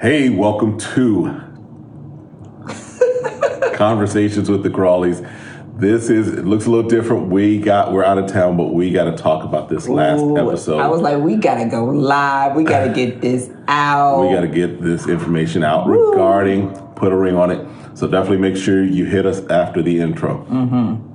Hey, welcome to Conversations with the Crawleys. It looks a little different. We're out of town, but we got to talk about this last episode. I was like, we got to go live. We got to get this out. We got to get this information out regarding Put a Ring on It. So definitely make sure you hit us after the intro. Mm-hmm.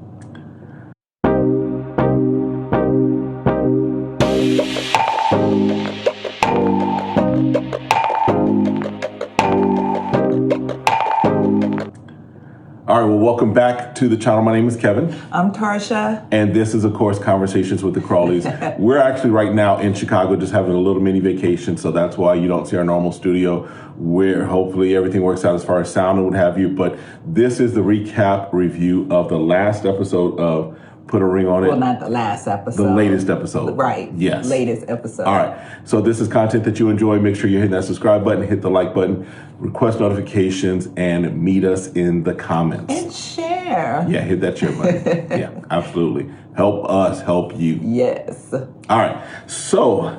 All right, well, welcome back to the channel. My name is Kevin. I'm Tarsha. And this is, of course, Conversations with the Crawleys. We're actually right now in Chicago just having a little mini vacation, so that's why you don't see our normal studio, where hopefully everything works out as far as sound and what have you. But this is the recap review of the last episode of Put a Ring on It. Well, not the last episode. The latest episode. Right. Yes. Latest episode. All right. So this is content that you enjoy. Make sure you hit that subscribe button, hit the like button, request notifications, and meet us in the comments. And share. Yeah, hit that share button. Yeah, absolutely. Help us help you. Yes. All right. So,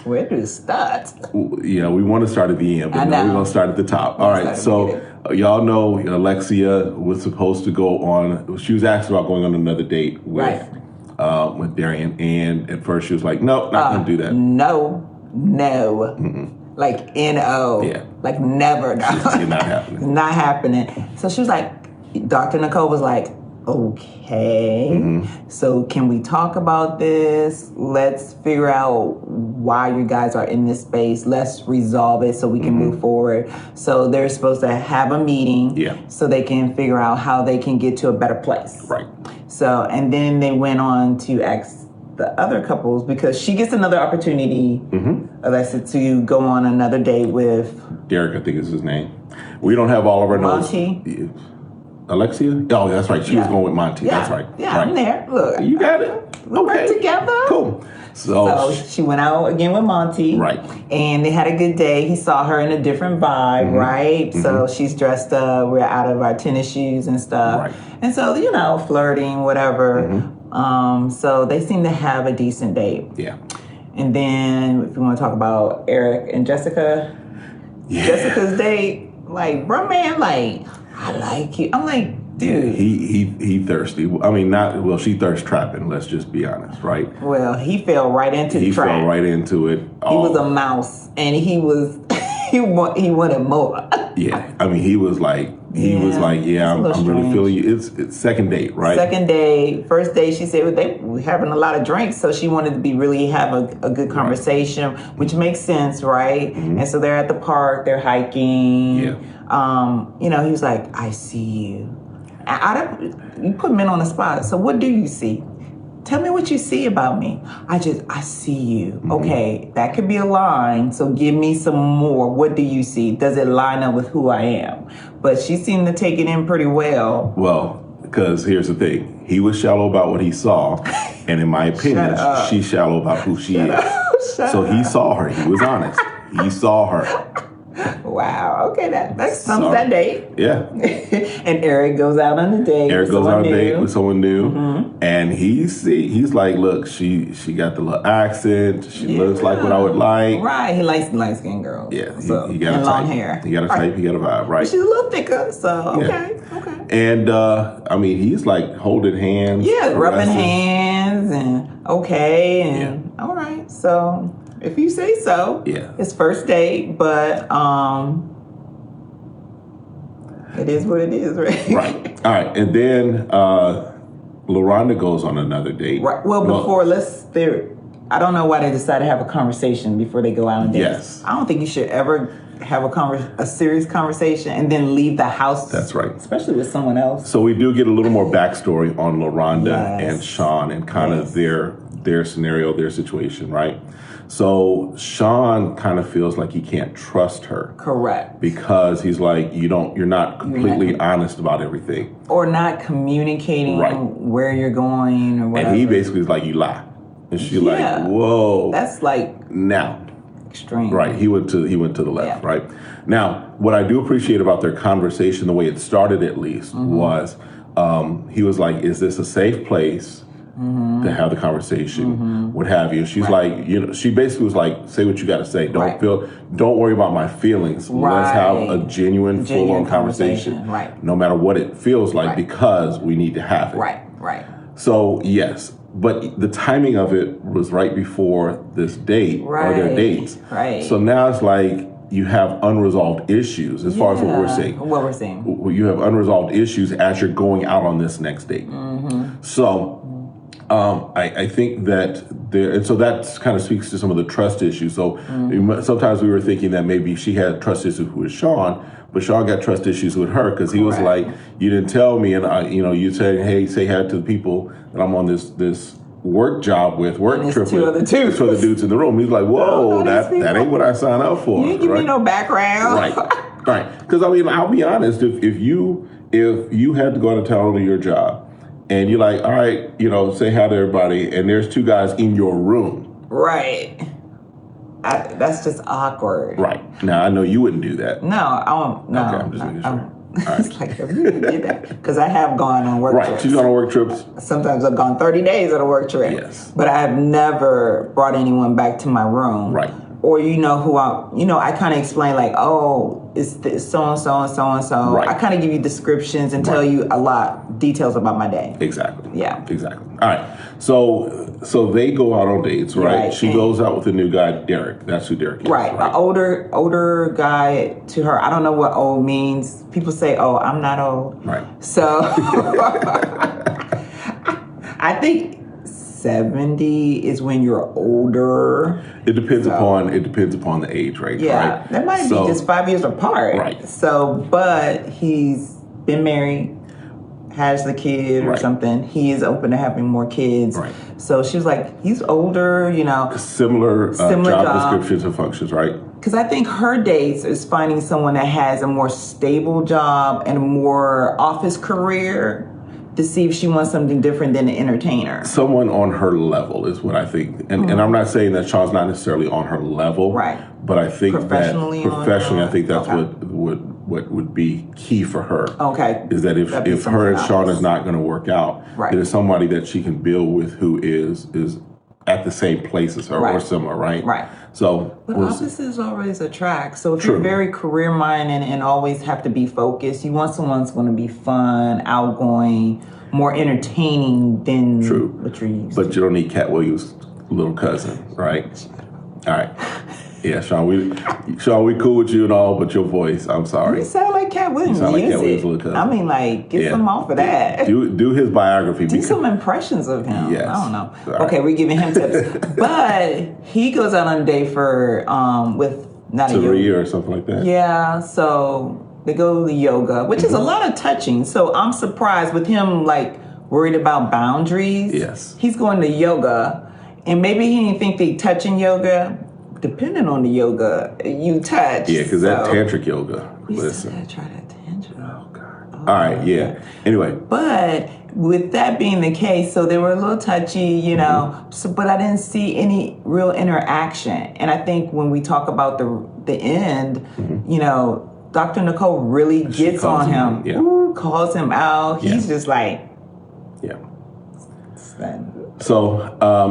where to start? we want to start at the end, but no, we're going to start at the top. All right. So, y'all know Alexia was supposed to go on, she was asked about going on another date with Derrian. And at first she was like, no, not going to do that. No. Mm-mm. Like N-O. Yeah. Like never. It's not happening. Not happening. So she was like, Dr. Nicole was like, okay, so can we talk about this? Let's figure out why you guys are in this space. Let's resolve it so we can move forward. So they're supposed to have a meeting so they can figure out how they can get to a better place. Right. So, and then they went on to ask the other couples, because she gets another opportunity, Alexia, to go on another date with Derek, I think is his name. We don't have all of our notes. Monty. Alexia? Oh, that's right. She was going with Monty. Yeah. That's right. Yeah, right. I'm there. Look. You got it. We work together. Cool. So she went out again with Monty. Right. And they had a good day. He saw her in a different vibe, right? So she's dressed up. We're out of our tennis shoes and stuff. Right. And so, flirting, whatever. So they seem to have a decent date. Yeah. And then if you want to talk about Eric and Jessica, Jessica's date, like, bro, man, like, I like you. I'm like, dude. He thirsty. I mean, she thirst trapping, let's just be honest, right? Well, he fell right into the trap. He fell right into it. He was a mouse, and he wanted more. Yeah. I mean, he was like, I'm really feeling you. It's second date, right? Second day. First day, she said they were having a lot of drinks, so she wanted to have a good conversation, which makes sense, right? And so they're at the park, they're hiking. Yeah. He was like, I see you. You put men on the spot. So what do you see? Tell me what you see about me. I see you. Okay, that could be a line. So give me some more. What do you see? Does it line up with who I am? But she seemed to take it in pretty well. Well, because here's the thing. He was shallow about what he saw. And in my opinion, she's shallow about who she is. So he saw her. He was honest. He saw her. Wow. Okay, that sums that date. Yeah. And Eric goes out on a date. Eric goes on a date with someone new, and he's like, look, she got the little accent. She looks like what I would like. Right. He likes light-skinned girls. Yeah. So, he got and a long type. hair. He got a type. He got a vibe. Right. She's a little thicker. So okay. And I mean, he's like holding hands. Yeah, rubbing hands and all right. So. If you say so. Yeah. It's first date, but it is what it is, right? Right. All right. And then Laronda goes on another date. Right. Well, I don't know why they decided to have a conversation before they go out on dates. Yes. I don't think you should ever have a serious conversation and then leave the house. That's right. Especially with someone else. So we do get a little more backstory on Laronda and Sean and kind of their scenario, their situation, right? So Sean kind of feels like he can't trust her. Correct. Because he's like, you're not completely honest about everything. Or not communicating where you're going or whatever. And he basically is like, you lie. And she's like, whoa. That's like now. Extreme. Right. He went to the left, right? Now, what I do appreciate about their conversation, the way it started at least, was he was like, is this a safe place? to have the conversation, what have you. She's like, she basically was like, say what you got to say. Don't worry about my feelings. Let's have a genuine full-on conversation. Right. No matter what it feels like, because we need to have it. Right. So, yes. But the timing of it was right before this date or their dates. Right. So now it's like you have unresolved issues as far as what we're saying. You have unresolved issues as you're going out on this next date. So I think that and so that kind of speaks to some of the trust issues. So sometimes we were thinking that maybe she had trust issues with Sean, but Sean got trust issues with her because he was like, you didn't tell me, and you said, hey, say hi to the people that I'm on this work job with, trip with. Two other dudes in the room. He's like, whoa, that ain't what I signed up for. You didn't give me no background. Right. Because I'll be honest, if you had to go out of town on your job, and you're like, all right, say hi to everybody, and there's two guys in your room. Right. That's just awkward. Right. Now, I know you wouldn't do that. No, I won't. No. Okay, I'm just making sure. It's like, if you did that, because I have gone on work trips. Right, she's gone on work trips. Sometimes I've gone 30 days on a work trip. Yes. But I have never brought anyone back to my room. Right. Or I kind of explain like, oh, it's so-and-so and so-and-so. Right. I kind of give you descriptions and tell you details about my day. Exactly. Yeah. Exactly. All right. So they go out on dates, right? She goes out with the new guy, Derek. That's who Derek is. Right. An older guy to her. I don't know what old means. People say, oh, I'm not old. Right. So I think 70 is when you're older. It depends upon the age range, right? That might be just 5 years apart. Right. So, but he's been married, has the kid or something. He is open to having more kids. Right. So she was like, he's older, Similar job descriptions and functions, right? Because I think her dates is finding someone that has a more stable job and a more office career, to see if she wants something different than an entertainer. Someone on her level is what I think. And and I'm not saying that Sean's not necessarily on her level. Right. But I think professionally, I think that's what would be key for her. Okay. Is that if her and Sean is not going to work out, there's somebody that she can build with who is at the same place as her or similar, right? Right. So, but opposites always attract. So if you're very career minded and always have to be focused, you want someone who's going to be fun, outgoing, more entertaining than what you're used to. But you don't need Cat Williams' little cousin, right? All right. Yeah, Sean, we cool with you and all, but your voice, I'm sorry. You sound like Cat Williams. You sound like Cat Williams' little cousin. I mean, like, get some off of that. Do his biography. Do some impressions of him. Yes. I don't know. Right. Okay, we're giving him tips. But he goes out on a date for, with not a yoga or something like that. Yeah, so they go to yoga, which is a lot of touching. So I'm surprised with him, like, worried about boundaries. Yes. He's going to yoga, and maybe he didn't think they touching yoga. Depending on the yoga you touch. Yeah, because that tantric yoga. Listen. I try that tantric. Oh, God. All right, yeah. Anyway. But with that being the case, so they were a little touchy, but I didn't see any real interaction. And I think when we talk about the end, Dr. Nicole really gets on him. Yeah. Ooh, calls him out. He's just like... Yeah. So,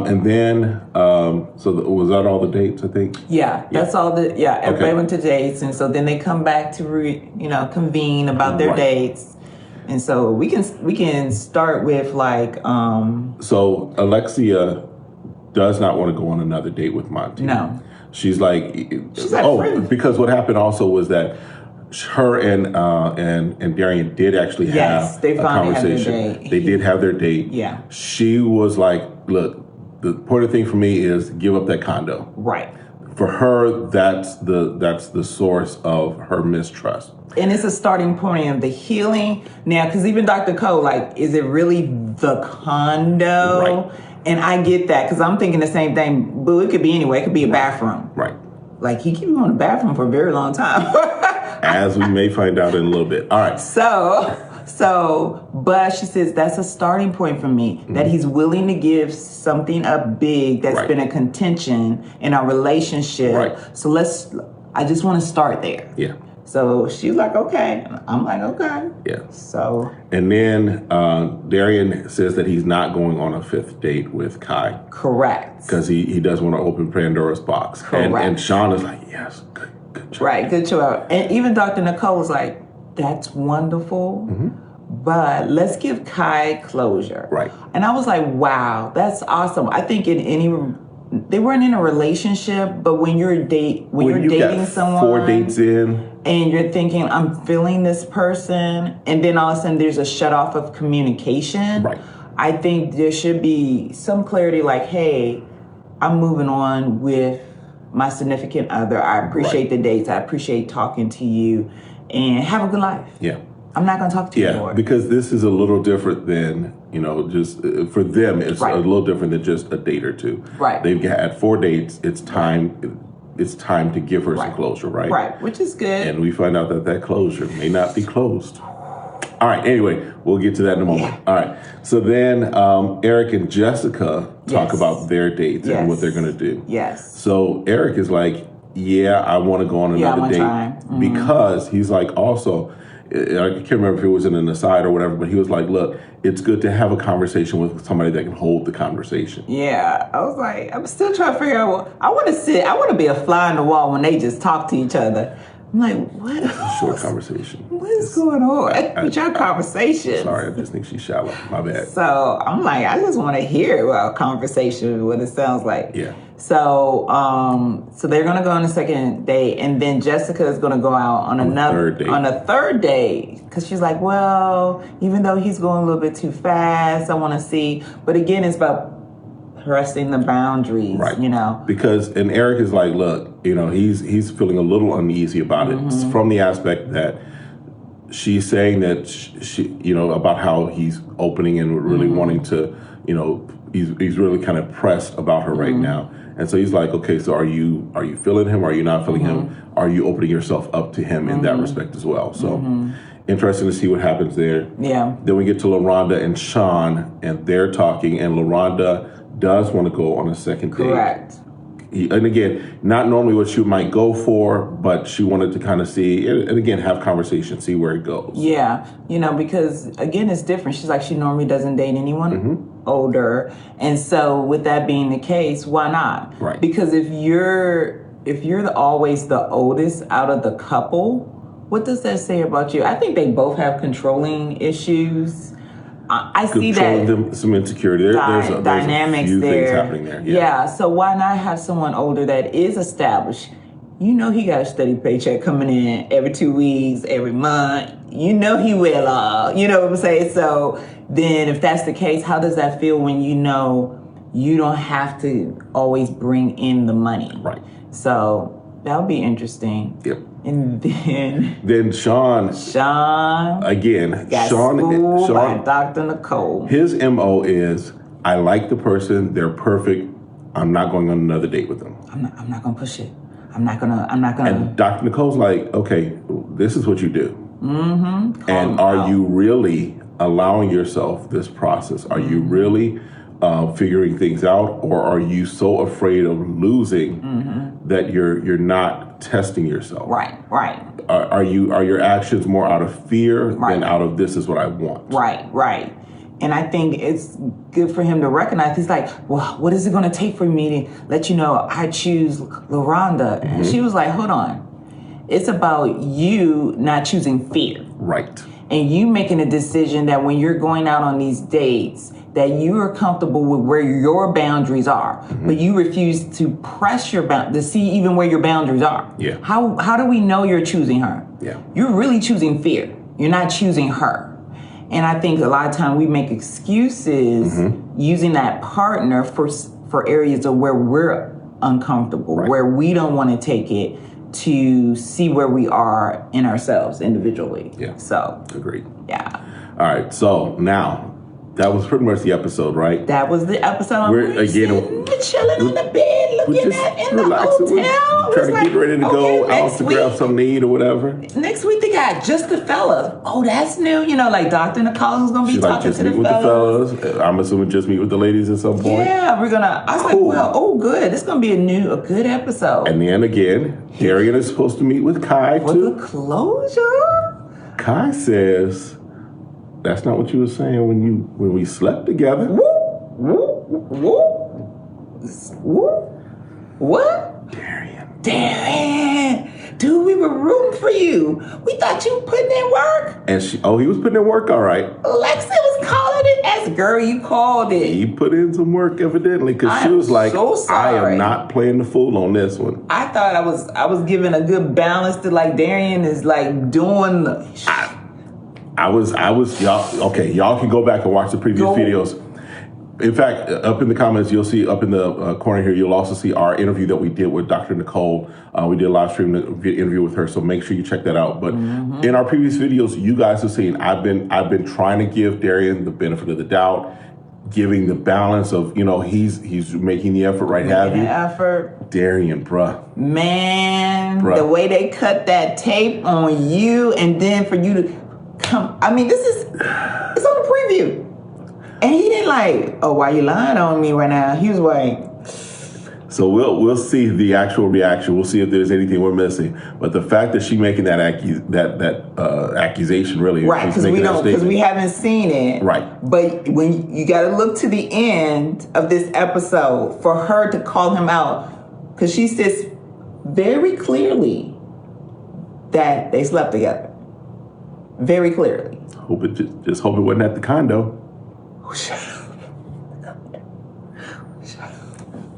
and then, was that all the dates, I think? Yeah, that's all everybody went to dates. And so then they come back to, convene about their dates. And so we can start with like... So Alexia does not want to go on another date with Monty. No. She's like because what happened also was that her and Derrian did actually have a conversation. They did have their date. Yeah. She was like, look, the important thing for me is give up that condo. Right. For her, that's the source of her mistrust. And it's a starting point of the healing. Now, because even Dr. Cole, like, is it really the condo? Right. And I get that, because I'm thinking the same thing. Boo, it could be anywhere. It could be a bathroom. Right. Like, he keep going to the bathroom for a very long time. As we may find out in a little bit. All right. But she says that's a starting point for me, that he's willing to give something up big that's been a contention in our relationship. Right. So I just want to start there. Yeah. So she's like, okay. I'm like, okay. Yeah. So. And then Derrian says that he's not going on a 5th date with Kai. Correct. Because he does want to open Pandora's box. Correct. And Sean is like, yes, good job. Right, good job. And even Dr. Nicole was like, that's wonderful, but let's give Kai closure. Right. And I was like, wow, that's awesome. I think they weren't in a relationship, but when you're dating someone, 4 dates in, and you're thinking, I'm feeling this person, and then all of a sudden there's a shut off of communication. Right. I think there should be some clarity, like, hey, I'm moving on with my significant other. I appreciate the dates. I appreciate talking to you, and have a good life. Yeah. I'm not going to talk to you anymore. Yeah, because this is a little different than, just for them, it's a little different than just a date or two. Right. They've had 4 dates. It's time. It's time to give her some closure, right? Right, which is good. And we find out that closure may not be closed. All right, anyway, we'll get to that in a moment. Yeah. All right, so then Eric and Jessica talk about their dates and what they're going to do. Yes. So Eric is like, yeah, I want to go on another date. Because he's like, also, I can't remember if it was in an aside or whatever, but he was like, look, it's good to have a conversation with somebody that can hold the conversation. Yeah, I was like, I'm still trying to figure out, I want to be a fly on the wall when they just talk to each other. I'm like, what? It's a short conversation. What is going on with your conversation? Sorry, I just think she's shallow. My bad. So I'm like, I just want to hear about conversation, what it sounds like. Yeah. So, so they're gonna go on a 2nd date, and then Jessica is gonna go out on a 3rd date, because she's like, well, even though he's going a little bit too fast, I want to see. But again, it's about pressing the boundaries, right? Because and Eric is like, look, he's feeling a little uneasy about it from the aspect that she's saying that she about how he's opening and really wanting to, he's really kind of pressed about her right now. And so he's like, okay, so are you feeling him? Are you not feeling him? Are you opening yourself up to him in that respect as well? So interesting to see what happens there. Yeah. Then we get to Laronda and Sean, and they're talking, and Laronda does want to go on a 2nd date. Correct. And again, not normally what she might go for, but she wanted to kind of see, and again, have conversation, see where it goes. Yeah, because again, it's different. She's like, she normally doesn't date anyone older. And so with that being the case, why not? Right. Because if you're always the oldest out of the couple, what does that say about you? I think they both have controlling issues. I see that them, some insecurity. There's dynamics a few there. Things happening there. Yeah. So why not have someone older that is established? He got a steady paycheck coming in every 2 weeks, every month. He will. You know what I'm saying? So then, if that's the case, how does that feel when you don't have to always bring in the money? Right. So that would be interesting. Yep. And then Sean again. Got schooled by Dr. Nicole. His MO is, I like the person, they're perfect. I'm not going on another date with them. I'm not gonna push it. I'm not gonna. And Dr. Nicole's like, okay, this is what you do. And are you really allowing yourself this process? Are you really figuring things out, or are you so afraid of losing that you're not testing yourself? Right. Are your actions more out of fear than out of this is what I want? Right. And I think it's good for him to recognize. He's like, well, what is it going to take for me to let you know I choose Laronda? And she was like, hold on. It's about you not choosing fear. Right. And you making a decision that when you're going out on these dates, that you are comfortable with where your boundaries are, but you refuse to press your to see even where your boundaries are. Yeah. How do we know you're choosing her? Yeah. You're really choosing fear. You're not choosing her. And I think a lot of time we make excuses using that partner for areas of where we're uncomfortable, where we don't want to take it to see where we are in ourselves individually. Yeah. So. Agreed. Yeah. All right. So now, that was pretty much the episode, right? That was the episode. We're chilling on the bed, looking at in the hotel. Trying to get ready to go out to grab something to eat or whatever. Next week they got chat, just the fellas. Oh, that's new. You know, like Dr. Nicole is going to be She's like, talking just to the meet with fellas. the fellas. I'm assuming just meet with the ladies at some point. Yeah, we're going to, I was like, well, oh, good. This is going to be a good episode. And then again, Derrian is supposed to meet with Kai For too. the closure? Kai says, that's not what you were saying when we slept together. Whoop, whoop, whoop, whoop. What? Darren. Dude, we were rooting for you. We thought you were putting in work. And he was putting in work all right. Alexia was calling it as girl, you called it. He put in some work evidently because she was like, so sorry. I am not playing the fool on this one. I thought I was giving a good balance to like Derrian is like doing the y'all, okay, y'all can go back and watch the previous videos. In fact, up in the comments, you'll see up in the corner here, you'll also see our interview that we did with Dr. Nicole. We did a live stream interview with her, so make sure you check that out. But in our previous videos, you guys have seen, I've been trying to give Derrian the benefit of the doubt, giving the balance of, he's making the effort, right? Have you? Effort. Derrian, bruh. Man, the way they cut that tape on you and then for you to come, I mean, it's on the preview. And he didn't like, oh, why you lying on me right now? He was like. So we'll see the actual reaction. We'll see if there's anything we're missing. But the fact that she's making that accusation really, right? Because we haven't seen it, right? But when you got to look to the end of this episode for her to call him out, because she says very clearly that they slept together, very clearly. Hope it just hope it wasn't at the condo. Shut up.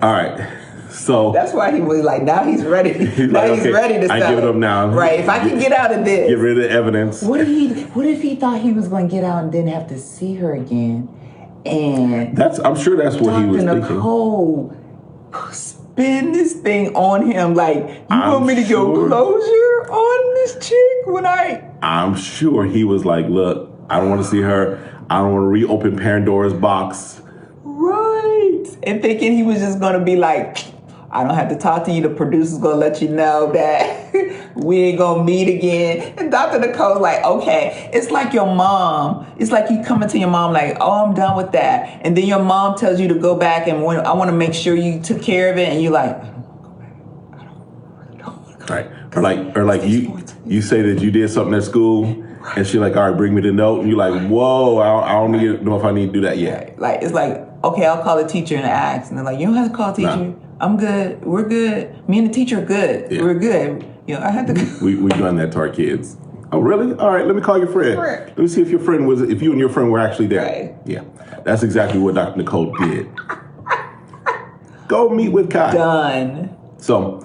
All right. So that's why he was like, now he's ready. He's ready to stop. I give it up now. Right. If I can get out of this. Get rid of the evidence. What if he thought he was going to get out and didn't have to see her again? And I'm sure that's what he was thinking. Nicole spin this thing on him like, you want me to go closure on this chick when I'm sure he was like, look, I don't want to see her. I don't want to reopen Pandora's box. Right. And thinking he was just going to be like, I don't have to talk to you. The producer's going to let you know that we ain't going to meet again. And Dr. Nicole's like, okay. It's like your mom. It's like you coming to your mom like, oh, I'm done with that. And then your mom tells you to go back and I want to make sure you took care of it. And you're like, I don't want to go back. I don't want to go back. Or like you say that you did something at school. And she's like, all right, bring me the note. And you're like, whoa, I don't need to know if I need to do that yet. Like, it's like, okay, I'll call the teacher and ask. And they're like, you don't have to call the teacher. No. I'm good. We're good. Me and the teacher are good. Yeah. We're good. I had to. We've done that to our kids. Oh, really? All right, let me call your friend. Let me see if you and your friend were actually there. Right. Yeah. That's exactly what Dr. Nicole did. Go meet with Kai. Done. So,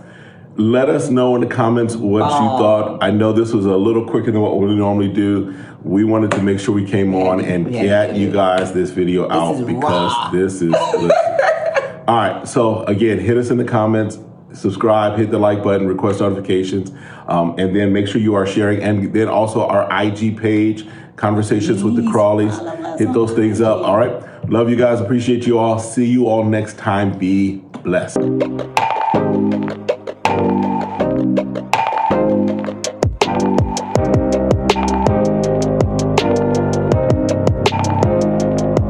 let us know in the comments what you thought. I know this was a little quicker than what we normally do. We wanted to make sure we came on and get you guys this video out because this is... All right, so again, hit us in the comments, subscribe, hit the like button, request notifications, and then make sure you are sharing. And then also our IG page, Conversations with the Crawleys. Hit those things up, all right? Love you guys, appreciate you all. See you all next time. Be blessed.